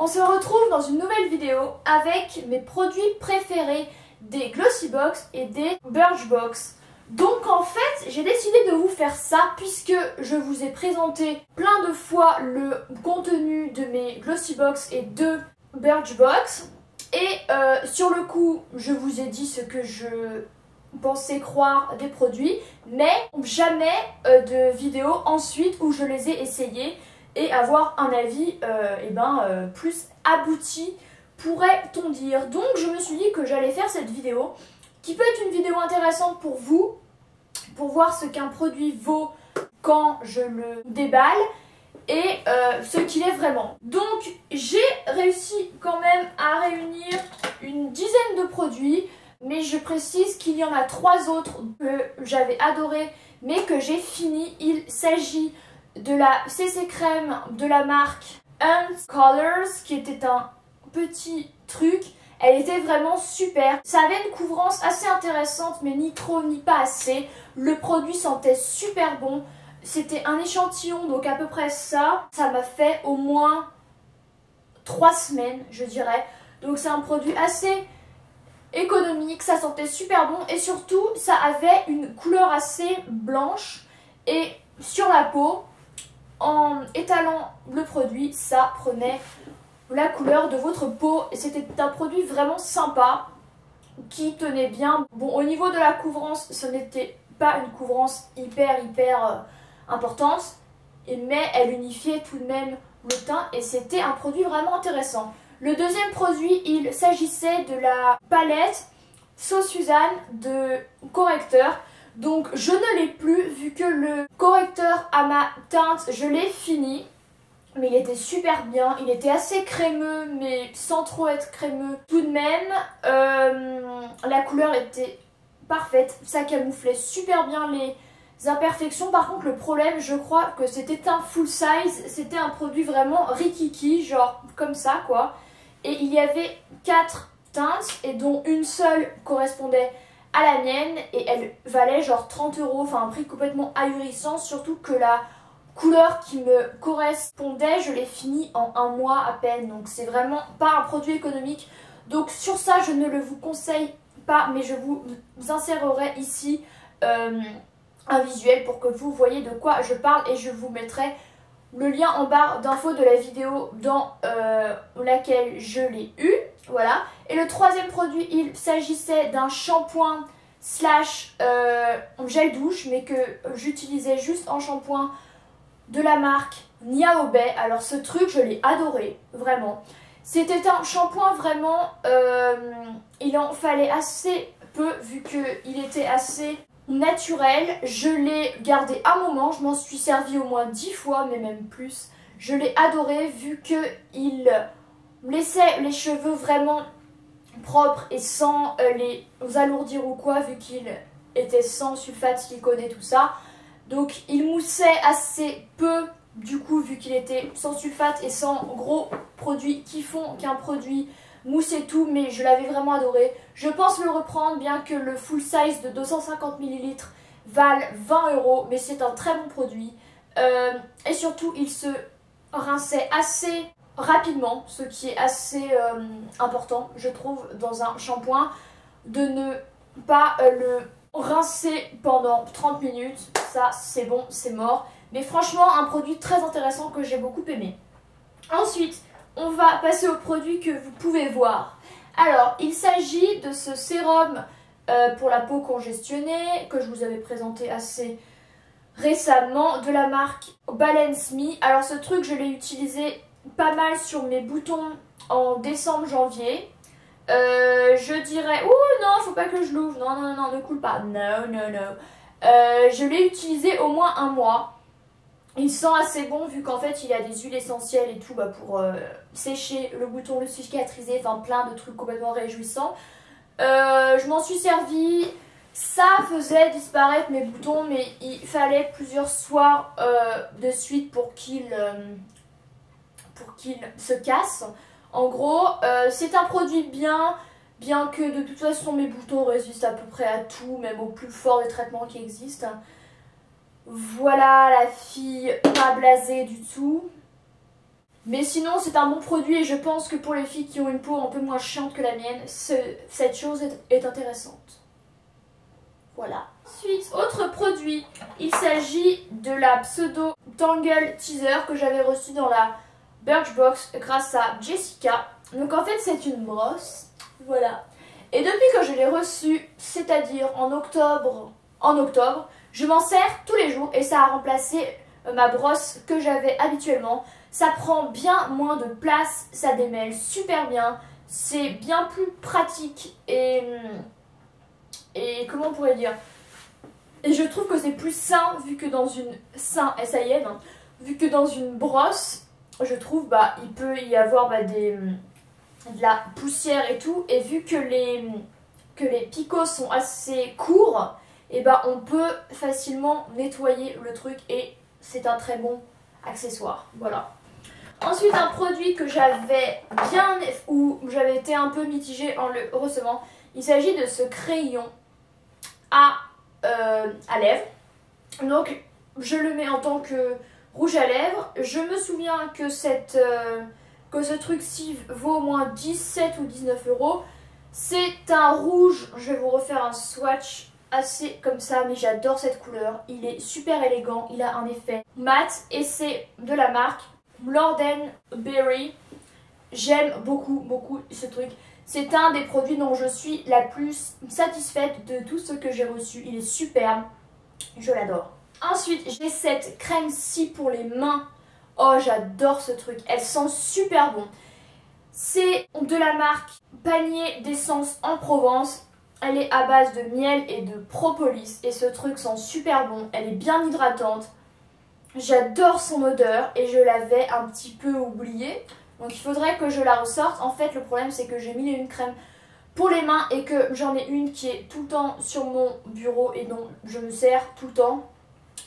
On se retrouve dans une nouvelle vidéo avec mes produits préférés des Glossybox et des Birchbox. Donc en fait, j'ai décidé de vous faire ça puisque je vous ai présenté plein de fois le contenu de mes Glossybox et de Birchbox. Et sur le coup, je vous ai dit ce que je pensais croire des produits, mais jamais de vidéo ensuite où je les ai essayés et avoir un avis plus abouti, pourrait-on dire. Donc je me suis dit que j'allais faire cette vidéo qui peut être une vidéo intéressante pour vous, pour voir ce qu'un produit vaut quand je le déballe et ce qu'il est vraiment. Donc j'ai réussi quand même à réunir une dizaine de produits, mais je précise qu'il y en a 3 autres que j'avais adoré mais que j'ai fini. Il s'agit de la CC crème de la marque Hunt Colors, qui était un petit truc. Elle était vraiment super. Ça avait une couvrance assez intéressante, mais ni trop ni pas assez. Le produit sentait super bon. C'était un échantillon, donc à peu près ça. Ça m'a fait au moins 3 semaines, je dirais. Donc c'est un produit assez économique, ça sentait super bon. Et surtout, ça avait une couleur assez blanche. Et sur la peau, en étalant le produit, ça prenait la couleur de votre peau et c'était un produit vraiment sympa qui tenait bien. Bon, au niveau de la couvrance, ce n'était pas une couvrance hyper importante, mais elle unifiait tout de même le teint et c'était un produit vraiment intéressant. Le deuxième produit, il s'agissait de la palette So Suzanne de correcteur. Donc je ne l'ai plus vu que le correcteur à ma teinte, je l'ai fini. Mais il était super bien, il était assez crémeux mais sans trop être crémeux tout de même. La couleur était parfaite, ça camouflait super bien les imperfections. Par contre le problème, je crois que c'était un full size, c'était un produit vraiment rikiki, genre comme ça quoi. Et il y avait 4 teintes et dont une seule correspondait à la mienne et elle valait genre 30 €, enfin un prix complètement ahurissant, surtout que la couleur qui me correspondait, je l'ai fini en 1 mois à peine, donc c'est vraiment pas un produit économique. Donc sur ça, je ne le vous conseille pas, mais je vous insérerai ici un visuel pour que vous voyez de quoi je parle et je vous mettrai le lien en barre d'infos de la vidéo dans laquelle je l'ai eu. Voilà. Et le troisième produit, il s'agissait d'un shampoing slash gel douche, mais que j'utilisais juste en shampoing de la marque Niaobé. Alors ce truc, je l'ai adoré, vraiment. C'était un shampoing vraiment, il en fallait assez peu vu qu'il était assez naturel. Je l'ai gardé un moment, je m'en suis servi au moins 10 fois, mais même plus. Je l'ai adoré vu qu'il laissait les cheveux vraiment propres et sans les alourdir ou quoi, vu qu'il était sans sulfate, silicone et tout ça. Donc il moussait assez peu, du coup, vu qu'il était sans sulfate et sans gros produits qui font qu'un produit mousse et tout, mais je l'avais vraiment adoré. Je pense le reprendre, bien que le full size de 250 ml vale 20 €, mais c'est un très bon produit. Et surtout, il se rinçait assez rapidement, ce qui est assez important, je trouve, dans un shampoing, de ne pas le rincer pendant 30 minutes. Ça, c'est bon, c'est mort. Mais franchement, un produit très intéressant que j'ai beaucoup aimé. Ensuite, on va passer au produit que vous pouvez voir. Alors, il s'agit de ce sérum pour la peau congestionnée que je vous avais présenté assez récemment, de la marque Balance Me. Alors ce truc, je l'ai utilisé pas mal sur mes boutons en décembre-janvier. Je dirais... Ouh non, faut pas que je l'ouvre. Non, non, non, ne coule pas. Non, non, non. Je l'ai utilisé au moins 1 mois. Il sent assez bon vu qu'en fait il a des huiles essentielles et tout pour sécher le bouton, le cicatriser, enfin plein de trucs complètement réjouissants. Je m'en suis servi, ça faisait disparaître mes boutons, mais il fallait plusieurs soirs de suite pour qu'ils se cassent. En gros, c'est un produit bien que de toute façon mes boutons résistent à peu près à tout, même au plus fort des traitements qui existent. Voilà la fille pas blasée du tout. Mais sinon c'est un bon produit et je pense que pour les filles qui ont une peau un peu moins chiante que la mienne, cette chose est intéressante. Voilà. Ensuite, autre produit, il s'agit de la pseudo Tangle Teaser que j'avais reçue dans la Birchbox grâce à Jessica. Donc en fait c'est une brosse, voilà. Et depuis que je l'ai reçue, c'est-à-dire en octobre, je m'en sers tous les jours et ça a remplacé ma brosse que j'avais habituellement. Ça prend bien moins de place, ça démêle super bien, c'est bien plus pratique et comment on pourrait dire, et je trouve que c'est plus sain vu que dans une S-A-I-N, hein, vu que dans une brosse, je trouve il peut y avoir de la poussière et tout, et vu que les picots sont assez courts, et on peut facilement nettoyer le truc et c'est un très bon accessoire. Voilà. Ensuite, un produit que j'avais j'avais été un peu mitigée en le recevant, il s'agit de ce crayon à lèvres. Donc je le mets en tant que rouge à lèvres. Je me souviens que ce truc-ci vaut au moins 17 ou 19 euros. C'est un rouge, je vais vous refaire un swatch assez comme ça, mais j'adore cette couleur. Il est super élégant, il a un effet mat et c'est de la marque Lord & Berry. J'aime beaucoup ce truc. C'est un des produits dont je suis la plus satisfaite de tout ce que j'ai reçu. Il est superbe, je l'adore. Ensuite, j'ai cette crème-ci pour les mains. Oh, j'adore ce truc, elle sent super bon. C'est de la marque Panier d'essence en Provence. Elle est à base de miel et de propolis et ce truc sent super bon. Elle est bien hydratante. J'adore son odeur et je l'avais un petit peu oubliée. Donc il faudrait que je la ressorte. En fait, le problème c'est que j'ai mis une crème pour les mains et que j'en ai une qui est tout le temps sur mon bureau et dont je me sers tout le temps.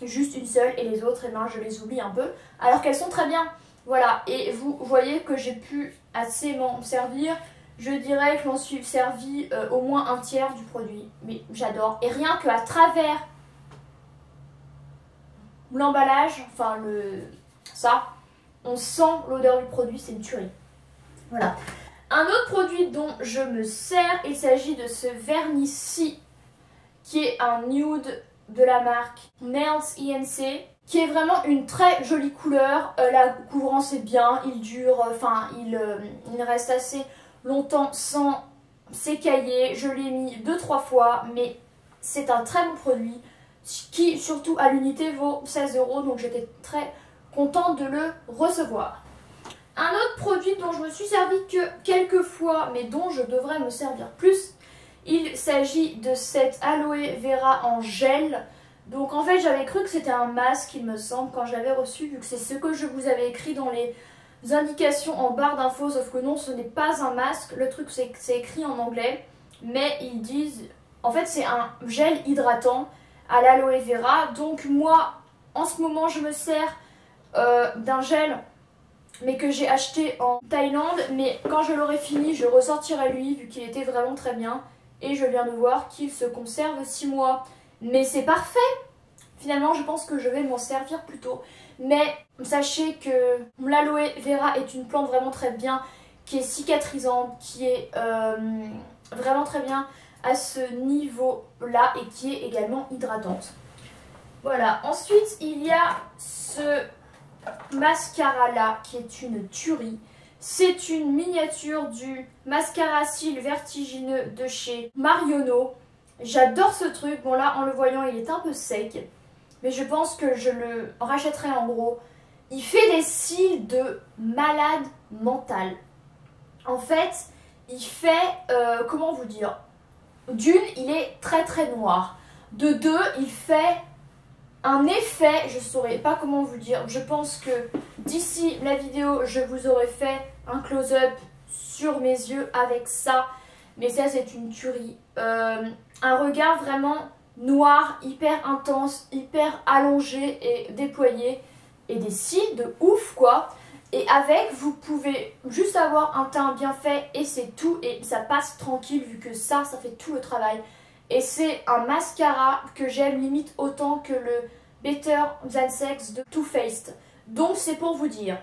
Juste une seule et les autres, je les oublie un peu. Alors qu'elles sont très bien. Voilà, et vous voyez que j'ai pu assez m'en servir. Je dirais que je m'en suis servi au moins un tiers du produit. Mais j'adore. Et rien qu'à travers l'emballage, on sent l'odeur du produit, c'est une tuerie. Voilà. Un autre produit dont je me sers, il s'agit de ce vernis-ci, qui est un nude de la marque Nails INC, qui est vraiment une très jolie couleur. La couvrance est bien, il dure, il reste assez longtemps sans s'écailler. Je l'ai mis 2-3 fois, mais c'est un très bon produit qui, surtout à l'unité, vaut 16 euros, donc j'étais très contente de le recevoir. Un autre produit dont je me suis servi que quelques fois, mais dont je devrais me servir plus, il s'agit de cette aloe vera en gel. Donc en fait j'avais cru que c'était un masque, il me semble, quand je l'avais reçu, vu que c'est ce que je vous avais écrit dans les indications en barre d'infos, sauf que non, ce n'est pas un masque. Le truc c'est écrit en anglais, mais ils disent, en fait c'est un gel hydratant à l'aloe vera. Donc moi en ce moment je me sers d'un gel mais que j'ai acheté en Thaïlande, mais quand je l'aurai fini je ressortirai lui vu qu'il était vraiment très bien et je viens de voir qu'il se conserve 6 mois, mais c'est parfait. Finalement je pense que je vais m'en servir plus tôt, mais sachez que l'aloe vera est une plante vraiment très bien, qui est cicatrisante, qui est vraiment très bien à ce niveau là et qui est également hydratante. Voilà, ensuite il y a ce mascara là qui est une tuerie. C'est une miniature du mascara cils vertigineux de chez Marionneau. J'adore ce truc. Bon là en le voyant il est un peu sec, mais je pense que je le rachèterai en gros. Il fait des cils de malade mental. En fait il fait, comment vous dire, d'une il est très noir, de deux il fait un effet, je saurais pas comment vous dire. Je pense que d'ici la vidéo, je vous aurais fait un close-up sur mes yeux avec ça. Mais ça, c'est une tuerie. Un regard vraiment noir, hyper intense, hyper allongé et déployé. Et des cils de ouf, quoi. Et avec, vous pouvez juste avoir un teint bien fait et c'est tout. Et ça passe tranquille vu que ça fait tout le travail. Et c'est un mascara que j'aime limite autant que le Better Than Sex de Too Faced. Donc c'est pour vous dire.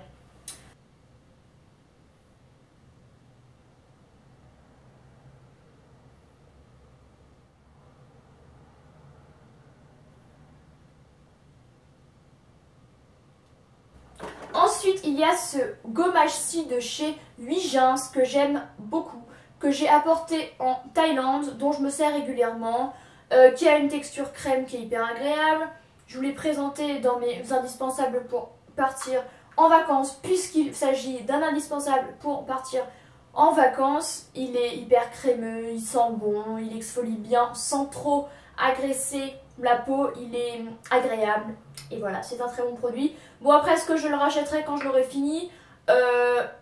il y a ce gommage-ci de chez 8jeans que j'aime beaucoup, que j'ai apporté en Thaïlande, dont je me sers régulièrement, qui a une texture crème qui est hyper agréable. Je vous l'ai présenté dans mes indispensables pour partir en vacances, puisqu'il s'agit d'un indispensable pour partir en vacances. Il est hyper crémeux, il sent bon, il exfolie bien sans trop agresser la peau, il est agréable. Et voilà, c'est un très bon produit. Bon, après, est-ce que je le rachèterai quand je l'aurai fini?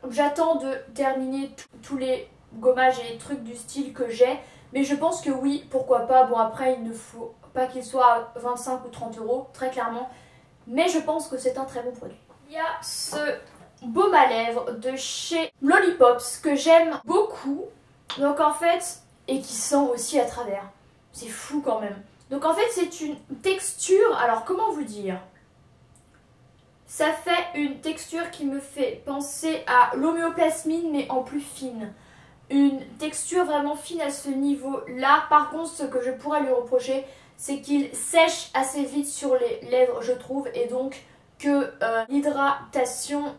J'attends de terminer tous les gommages et les trucs du style que j'ai. Mais je pense que oui, pourquoi pas. Bon, après, il ne faut pas qu'il soit à 25 ou 30 euros, très clairement. Mais je pense que c'est un très bon produit. Il y a ce baume à lèvres de chez Lollipops que j'aime beaucoup. Donc en fait, et qui sent aussi à travers. C'est fou quand même. Donc en fait, c'est une texture, alors comment vous dire? Ça fait une texture qui me fait penser à l'homéoplasmine, mais en plus fine. Une texture vraiment fine à ce niveau-là. Par contre, ce que je pourrais lui reprocher, c'est qu'il sèche assez vite sur les lèvres, je trouve, et donc que l'hydratation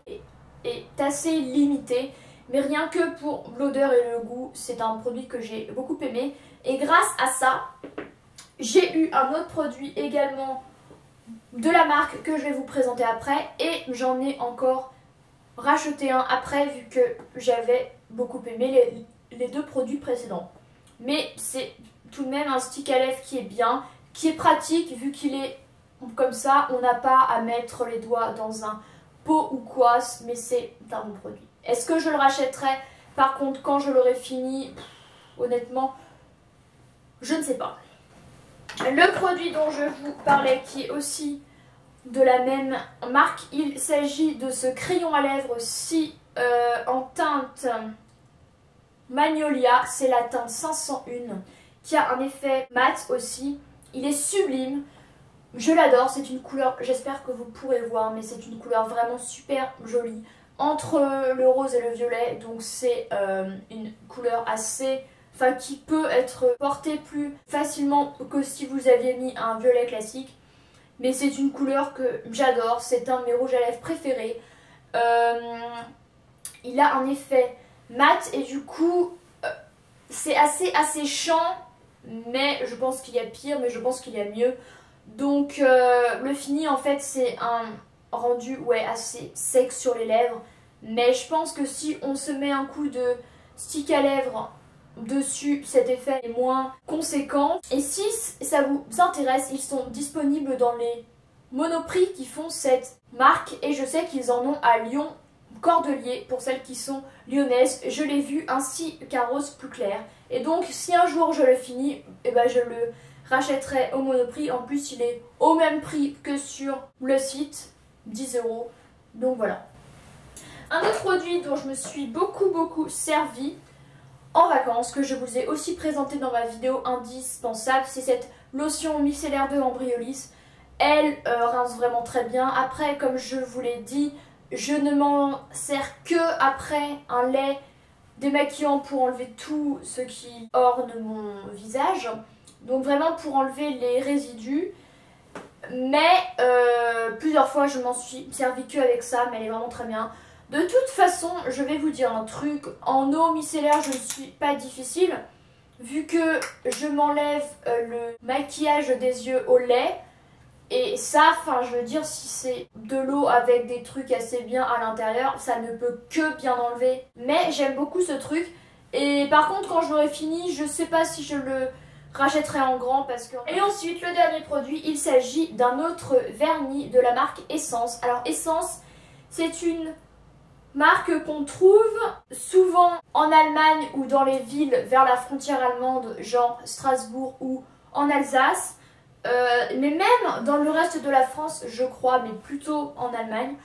est assez limitée. Mais rien que pour l'odeur et le goût, c'est un produit que j'ai beaucoup aimé. Et grâce à ça, j'ai eu un autre produit également de la marque que je vais vous présenter après. Et j'en ai encore racheté un après vu que j'avais beaucoup aimé les deux produits précédents. Mais c'est tout de même un stick à lèvres qui est bien, qui est pratique vu qu'il est comme ça. On n'a pas à mettre les doigts dans un pot ou quoi, mais c'est un bon produit. Est-ce que je le rachèterai par contre quand je l'aurai fini? Honnêtement, je ne sais pas. Le produit dont je vous parlais, qui est aussi de la même marque, il s'agit de ce crayon à lèvres-ci en teinte Magnolia. C'est la teinte 501 qui a un effet mat aussi. Il est sublime. Je l'adore, c'est une couleur, j'espère que vous pourrez voir, mais c'est une couleur vraiment super jolie. Entre le rose et le violet, donc c'est une couleur assez... Enfin, qui peut être portée plus facilement que si vous aviez mis un violet classique. Mais c'est une couleur que j'adore, c'est un de mes rouges à lèvres préférés. Il a un effet mat et du coup, c'est assez asséchant. Mais je pense qu'il y a pire, mais je pense qu'il y a mieux. Donc le fini en fait c'est un rendu assez sec sur les lèvres. Mais je pense que si on se met un coup de stick à lèvres dessus, cet effet est moins conséquent. Et si ça vous intéresse, ils sont disponibles dans les Monoprix qui font cette marque. Et je sais qu'ils en ont à Lyon, Cordelier, pour celles qui sont lyonnaises. Je l'ai vu, ainsi qu'un rose plus clair. Et donc si un jour je le finis, et ben je le rachèterai au Monoprix. En plus il est au même prix que sur le site, 10 euros. Donc voilà. Un autre produit dont je me suis beaucoup servi en vacances, que je vous ai aussi présenté dans ma vidéo indispensable, c'est cette lotion micellaire de Embryolisse. Elle rince vraiment très bien. Après, comme je vous l'ai dit, je ne m'en sers que après un lait démaquillant pour enlever tout ce qui orne mon visage. Donc vraiment pour enlever les résidus. Mais plusieurs fois je m'en suis servi que avec ça, mais elle est vraiment très bien. De toute façon, je vais vous dire un truc, en eau micellaire je ne suis pas difficile, vu que je m'enlève le maquillage des yeux au lait, et ça, enfin je veux dire, si c'est de l'eau avec des trucs assez bien à l'intérieur, ça ne peut que bien enlever. Mais j'aime beaucoup ce truc, et par contre quand je l'aurai fini, je sais pas si je le rachèterai en grand parce que... Et ensuite, le dernier produit, il s'agit d'un autre vernis de la marque Essence. Alors Essence, c'est une marque qu'on trouve souvent en Allemagne ou dans les villes vers la frontière allemande, genre Strasbourg ou en Alsace. Mais même dans le reste de la France, je crois, mais plutôt en Allemagne,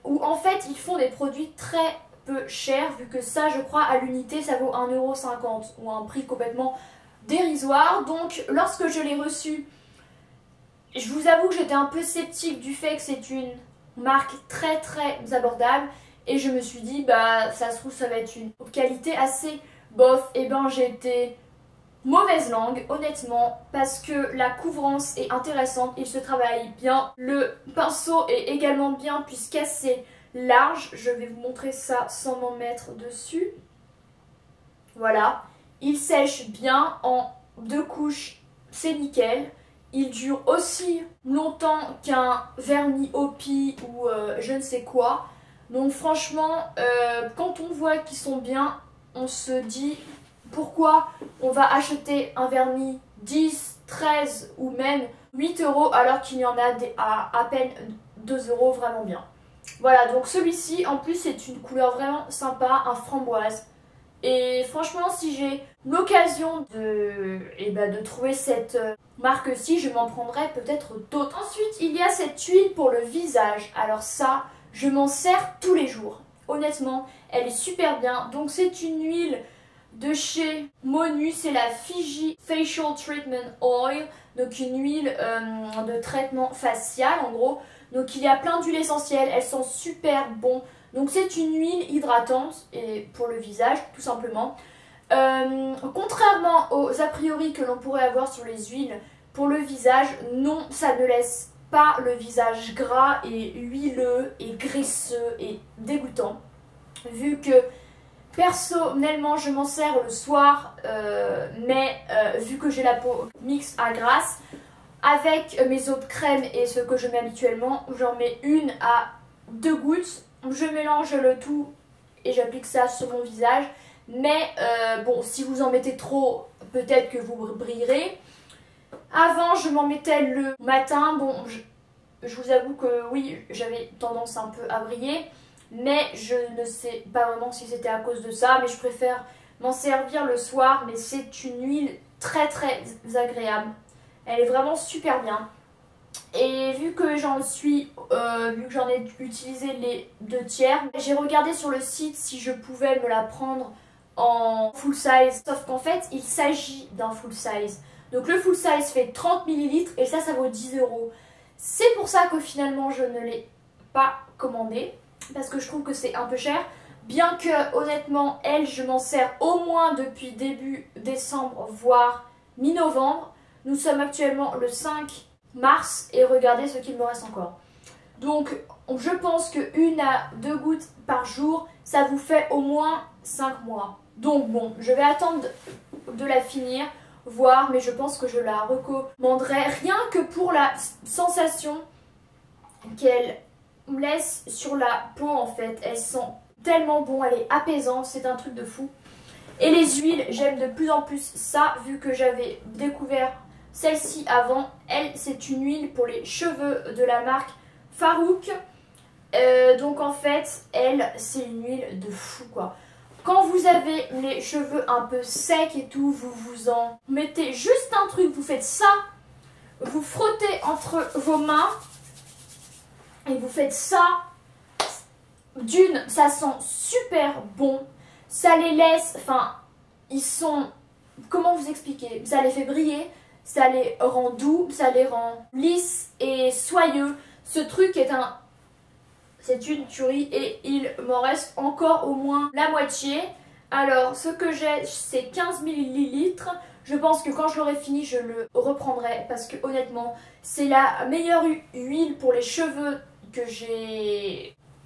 où en fait ils font des produits très peu chers, vu que ça, je crois, à l'unité, ça vaut 1,50 € ou un prix complètement dérisoire. Donc lorsque je l'ai reçu, je vous avoue que j'étais un peu sceptique du fait que c'est une marque très abordable, et je me suis dit bah ça se trouve ça va être une qualité assez bof. Et ben j'ai été mauvaise langue, honnêtement, parce que la couvrance est intéressante, il se travaille bien. Le pinceau est également bien puisqu'assez large. Je vais vous montrer ça sans m'en mettre dessus. Voilà. Il sèche bien en 2 couches, c'est nickel. Il dure aussi longtemps qu'un vernis Opi ou je ne sais quoi. Donc franchement, quand on voit qu'ils sont bien, on se dit pourquoi on va acheter un vernis 10, 13 ou même 8 € alors qu'il y en a à peine 2 € vraiment bien. Voilà, donc celui-ci en plus c'est une couleur vraiment sympa, un framboise. Et franchement, si j'ai l'occasion de trouver cette marque-ci, je m'en prendrai peut-être d'autres. Ensuite, il y a cette huile pour le visage. Alors ça, je m'en sers tous les jours. Honnêtement, elle est super bien. Donc c'est une huile de chez Monu, c'est la Fiji Facial Treatment Oil. Donc une huile de traitement facial en gros. Donc il y a plein d'huiles essentielles, elles sont super bonnes. Donc c'est une huile hydratante et pour le visage tout simplement. Contrairement aux a priori que l'on pourrait avoir sur les huiles pour le visage, non, ça ne laisse pas le visage gras et huileux et graisseux et dégoûtant. Vu que personnellement je m'en sers le soir, mais vu que j'ai la peau mixte à grasse, avec mes autres crèmes et ce que je mets habituellement, j'en mets 1 à 2 gouttes. Je mélange le tout et j'applique ça sur mon visage. Mais bon, si vous en mettez trop, peut-être que vous brillerez. Avant, je m'en mettais le matin. Bon, je vous avoue que oui, j'avais tendance un peu à briller. Mais je ne sais pas vraiment si c'était à cause de ça. Mais je préfère m'en servir le soir. Mais c'est une huile très très agréable. Elle est vraiment super bien. Et vu que j'en ai utilisé les 2 tiers, j'ai regardé sur le site si je pouvais me la prendre en full size. Sauf qu'en fait, il s'agit d'un full size. Donc le full size fait 30 ml et ça vaut 10 €. C'est pour ça que finalement je ne l'ai pas commandé. Parce que je trouve que c'est un peu cher. Bien que honnêtement, elle, je m'en sers au moins depuis début décembre, voire mi-novembre. Nous sommes actuellement le 5 mars et regardez ce qu'il me reste encore. Donc je pense que 1 à 2 gouttes par jour, ça vous fait au moins 5 mois. Donc bon, je vais attendre de la finir, voir, mais je pense que je la recommanderais rien que pour la sensation qu'elle laisse sur la peau en fait. Elle sent tellement bon, elle est apaisante, c'est un truc de fou. Et les huiles, j'aime de plus en plus ça, vu que j'avais découvert celle-ci avant. Elle, c'est une huile pour les cheveux de la marque Farouk. Donc en fait, elle, c'est une huile de fou quoi. Quand vous avez les cheveux un peu secs et tout, vous en mettez juste un truc, vous faites ça, vous frottez entre vos mains et vous faites ça. D'une, ça sent super bon, ça les laisse, enfin, ils sont, comment vous expliquer, ça les fait briller. Ça les rend doux, ça les rend lisses et soyeux. Ce truc c'est une tuerie et il m'en reste encore au moins la moitié. Alors ce que j'ai, c'est 15 ml. Je pense que quand je l'aurai fini, je le reprendrai parce que honnêtement, c'est la meilleure huile pour les cheveux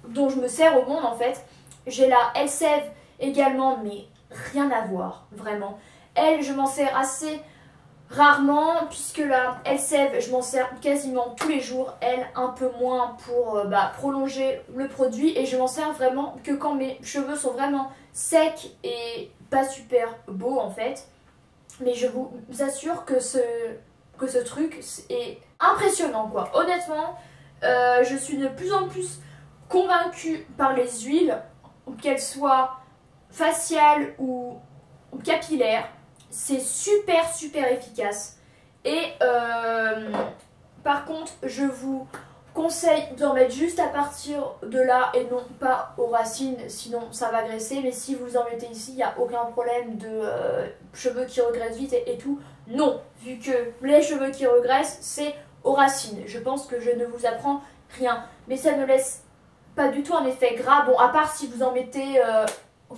dont je me sers au monde en fait. J'ai la Elseve également, mais rien à voir, vraiment. Elle, je m'en sers assez rarement, puisque la Elseve, je m'en sers quasiment tous les jours. Elle, un peu moins pour prolonger le produit. Et je m'en sers vraiment que quand mes cheveux sont vraiment secs et pas super beaux en fait. Mais je vous assure que ce truc est impressionnant quoi. Honnêtement, je suis de plus en plus convaincue par les huiles, qu'elles soient faciales ou capillaires. C'est super efficace. Et par contre, je vous conseille d'en mettre juste à partir de là et non pas aux racines, sinon ça va graisser. Mais si vous en mettez ici, il n'y a aucun problème de cheveux qui regraissent vite et tout. Non, vu que les cheveux qui regraissent, c'est aux racines. Je pense que je ne vous apprends rien. Mais ça ne laisse pas du tout un effet gras. Bon, à part si vous en mettez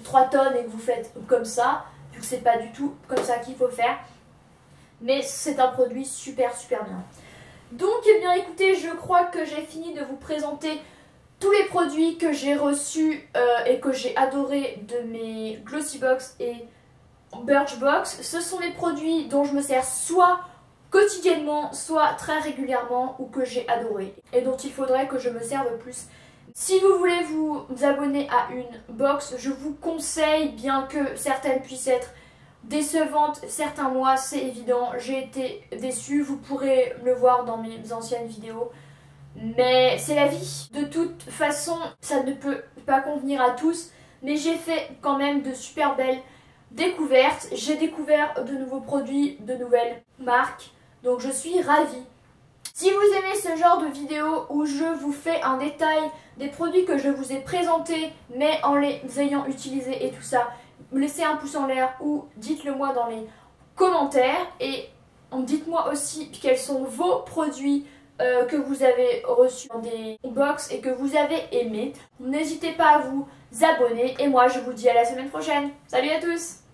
3 tonnes et que vous faites comme ça. vu que c'est pas du tout comme ça qu'il faut faire. Mais c'est un produit super bien. Donc eh bien écoutez, je crois que j'ai fini de vous présenter tous les produits que j'ai reçus et que j'ai adoré de mes Glossybox et Birchbox. Ce sont des produits dont je me sers soit quotidiennement, soit très régulièrement, ou que j'ai adoré et dont il faudrait que je me serve plus. Si vous voulez vous abonner à une box, je vous conseille, bien que certaines puissent être décevantes certains mois, c'est évident, j'ai été déçue, vous pourrez le voir dans mes anciennes vidéos, mais c'est la vie. De toute façon, ça ne peut pas convenir à tous, mais j'ai fait quand même de super belles découvertes. J'ai découvert de nouveaux produits, de nouvelles marques, donc je suis ravie. Si vous aimez ce genre de vidéo où je vous fais un détail des produits que je vous ai présentés, mais en les ayant utilisés et tout ça, laissez un pouce en l'air ou dites-le moi dans les commentaires. Et dites-moi aussi quels sont vos produits que vous avez reçus dans des box et que vous avez aimés. N'hésitez pas à vous abonner et moi je vous dis à la semaine prochaine. Salut à tous!